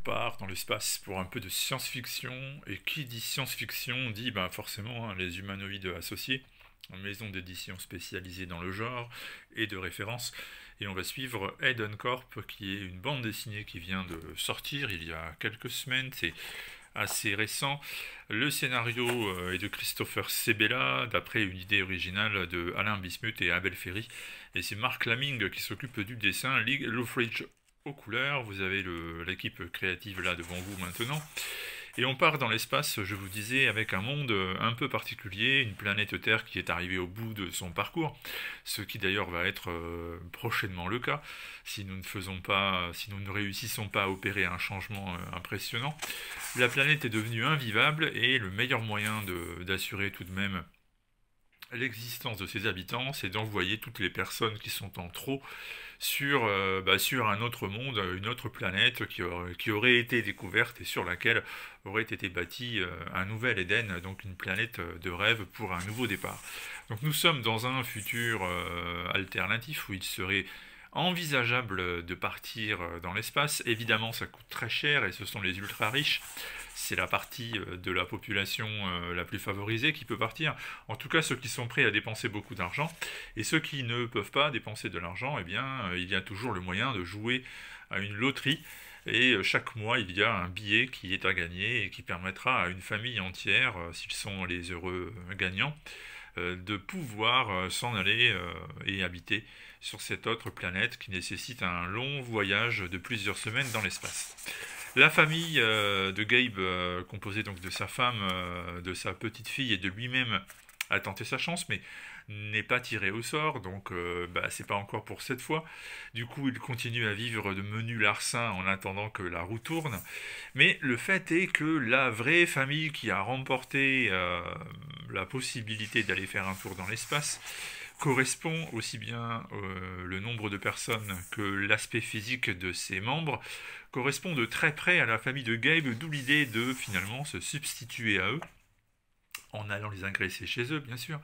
part dans l'espace pour un peu de science-fiction, et qui dit science-fiction dit forcément les humanoïdes associés, une maison d'édition spécialisée dans le genre et de référence. Et on va suivre Eden Corp, qui est une bande dessinée qui vient de sortir il y a quelques semaines, c'est assez récent. Le scénario est de Christopher Sebela, d'après une idée originale de Alain Bismuth et Abel Ferry. Et c'est Marc Laming qui s'occupe du dessin, Lothridge aux couleurs. Vous avez l'équipe créative là devant vous maintenant. Et on part dans l'espace, je vous disais, avec un monde un peu particulier, une planète Terre qui est arrivée au bout de son parcours, ce qui d'ailleurs va être prochainement le cas, si nous ne réussissons pas à opérer un changement impressionnant. La planète est devenue invivable et le meilleur moyen d'assurer tout de même l'existence de ses habitants, c'est d'envoyer toutes les personnes qui sont en trop sur un autre monde, une autre planète qui aurait été découverte et sur laquelle aurait été bâti un nouvel Éden, donc une planète de rêve pour un nouveau départ. Donc nous sommes dans un futur alternatif où il serait envisageable de partir dans l'espace. Évidemment, ça coûte très cher et ce sont les ultra riches. C'est la partie de la population la plus favorisée qui peut partir. En tout cas, ceux qui sont prêts à dépenser beaucoup d'argent. Et ceux qui ne peuvent pas dépenser de l'argent, eh bien, il y a toujours le moyen de jouer à une loterie. Et chaque mois, il y a un billet qui est à gagner et qui permettra à une famille entière, s'ils sont les heureux gagnants, de pouvoir s'en aller et habiter sur cette autre planète qui nécessite un long voyage de plusieurs semaines dans l'espace. La famille de Gabe, composée donc de sa femme, de sa petite fille et de lui-même, a tenté sa chance, mais n'est pas tiré au sort, donc c'est pas encore pour cette fois. Du coup, il continue à vivre de menus larcins en attendant que la roue tourne. Mais le fait est que la vraie famille qui a remporté la possibilité d'aller faire un tour dans l'espace correspond aussi bien le nombre de personnes que l'aspect physique de ses membres, correspond de très près à la famille de Gabe, d'où l'idée de finalement se substituer à eux, en allant les agresser chez eux bien sûr,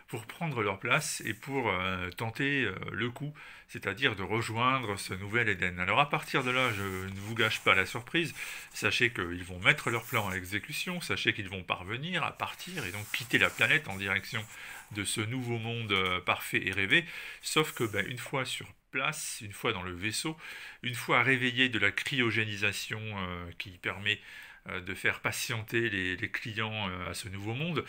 pour prendre leur place et pour tenter le coup, c'est-à-dire de rejoindre ce nouvel Éden. Alors à partir de là, je ne vous gâche pas la surprise, sachez qu'ils vont mettre leur plan à exécution, sachez qu'ils vont parvenir à partir et donc quitter la planète en direction de ce nouveau monde parfait et rêvé, sauf que une fois sur place, une fois dans le vaisseau, une fois réveillé de la cryogénisation qui permet de faire patienter les clients à ce nouveau monde,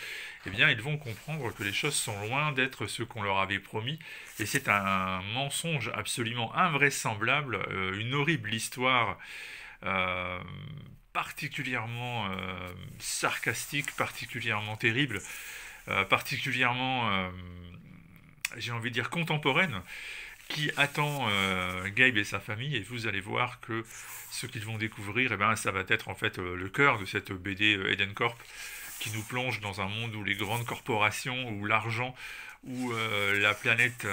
eh bien ils vont comprendre que les choses sont loin d'être ce qu'on leur avait promis, et c'est un mensonge absolument invraisemblable, une horrible histoire particulièrement sarcastique, particulièrement terrible, particulièrement, j'ai envie de dire, contemporaine, qui attend Gabe et sa famille, et vous allez voir que ce qu'ils vont découvrir, ça va être en fait le cœur de cette BD Eden Corp, qui nous plonge dans un monde où les grandes corporations, où l'argent, où la planète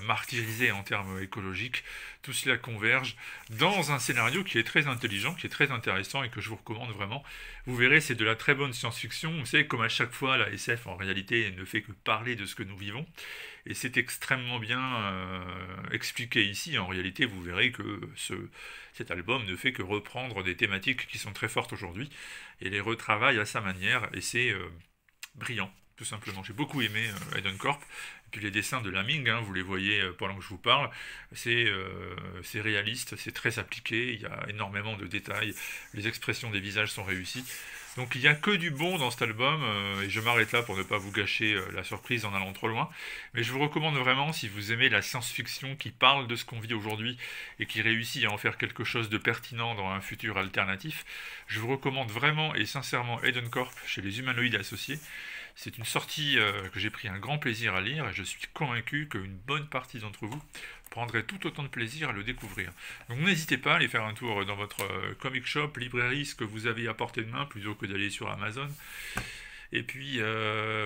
martyrisée en termes écologiques, tout cela converge dans un scénario qui est très intelligent, qui est très intéressant et que je vous recommande vraiment. Vous verrez, c'est de la très bonne science-fiction. Vous savez, comme à chaque fois, la SF en réalité ne fait que parler de ce que nous vivons. Et c'est extrêmement bien expliqué ici. En réalité, vous verrez que cet album ne fait que reprendre des thématiques qui sont très fortes aujourd'hui et les retravaille à sa manière. Et c'est brillant, tout simplement. J'ai beaucoup aimé Eden Corp. Et puis les dessins de Laming, vous les voyez pendant que je vous parle, c'est réaliste, c'est très appliqué, il y a énormément de détails, les expressions des visages sont réussies. Donc il n'y a que du bon dans cet album, et je m'arrête là pour ne pas vous gâcher la surprise en allant trop loin. Mais je vous recommande vraiment, si vous aimez la science-fiction qui parle de ce qu'on vit aujourd'hui et qui réussit à en faire quelque chose de pertinent dans un futur alternatif, je vous recommande vraiment et sincèrement Eden Corp chez les humanoïdes associés. C'est une sortie que j'ai pris un grand plaisir à lire et je suis convaincu qu'une bonne partie d'entre vous prendrait tout autant de plaisir à le découvrir. Donc n'hésitez pas à aller faire un tour dans votre comic shop, librairie, ce que vous avez à portée de main plutôt que d'aller sur Amazon. Et puis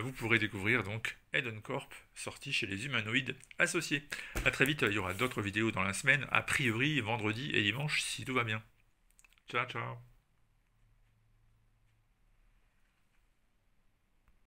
vous pourrez découvrir donc Eden Corp, sorti chez les humanoïdes associés. A très vite, il y aura d'autres vidéos dans la semaine, a priori vendredi et dimanche si tout va bien. Ciao ciao.